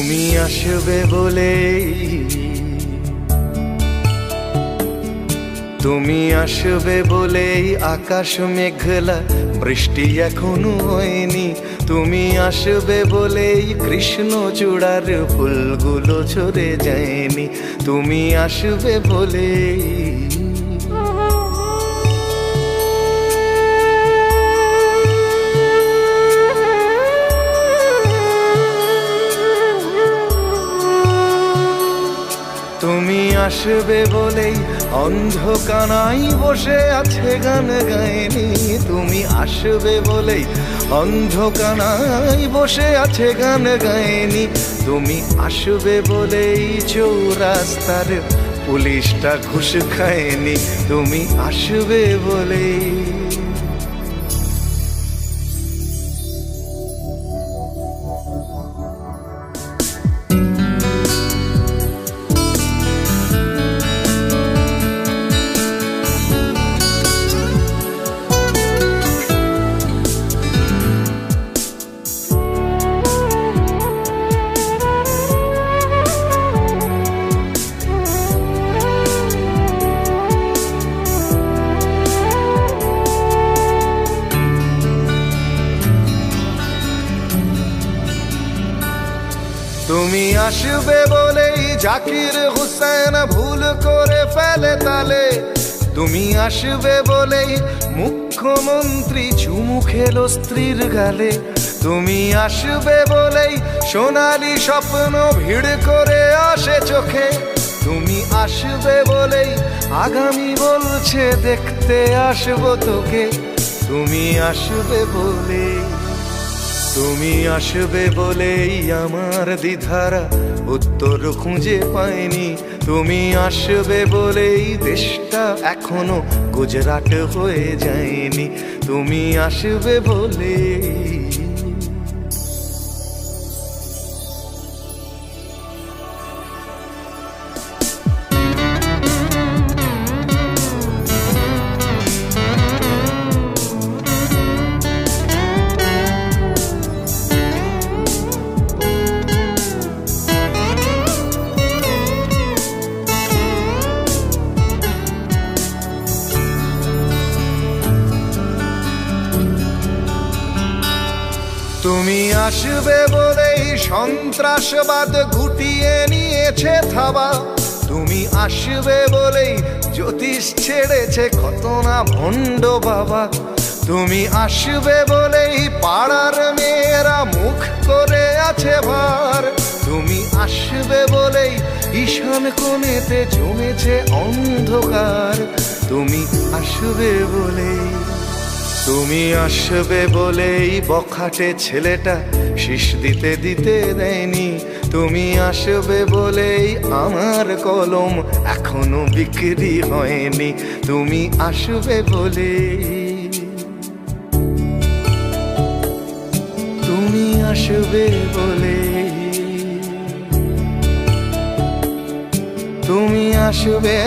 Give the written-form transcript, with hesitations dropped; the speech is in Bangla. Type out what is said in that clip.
তুমি আসবে বলেই, তুমি আসবে বলেই আকাশ মেঘলা, বৃষ্টি এখনো হয়নি। তুমি আসবে বলেই কৃষ্ণ চূড়ার ফুলগুলো ঝরে যায়নি। তুমি আসবে বলেই, তুমি আসবে বলেই অন্ধকানাই বসে আছে গান গায়নি। তুমি আসবে বলেই অন্ধকানাই বসে আছে গান গায়নি। তুমি আসবে বলেই চৌরাস্তার পুলিশটা ঘুষ খায়নি। তুমি আসবে বলেই, তুমি আসবে বলেই জাকির হুসেন ভুল করে ফেলে তালে। তুমি আসবে বলেই মুখ্যমন্ত্রী চুমু খেলো স্ত্রীর গালে। তুমি আসবে বলেই সোনালি স্বপ্ন ভিড় করে আসে চোখে। তুমি আসবে বলেই আগামী বলছে দেখতে আসবো তোকে। তুমি আসবে বলেই, তুমি আসবে বলেই আমার দ্বিধারা উত্তর খুঁজে পায়নি। তুমি আসবে বলেই দেশটা এখনো গুজরাট হয়ে যায়নি। তুমি আসবে বলেই, তুমি আসবে বলেই সন্ত্রাসবাদ গুটিয়ে নিয়েছে থাবা। তুমি আসবে বলেই জ্যোতিষ ছেড়েছে কত না ভণ্ড বাবা। তুমি আসবে বলেই পাড়ার মেয়েরা মুখ করে আছে ভার। তুমি আসবে বলেই ঈশান কোণেতে জমেছে অন্ধকার। তুমি আসবে বলেই, তুমি আসবে বলেই বখাটে ছেলেটা শীষ দিতে দিতে দেয়নি। তুমি আসবে বলেই আমার কলম এখনো বিক্রি হয়নি। তুমি আসবে বলেই, তুমি আসবে বলেই, তুমি আসবে।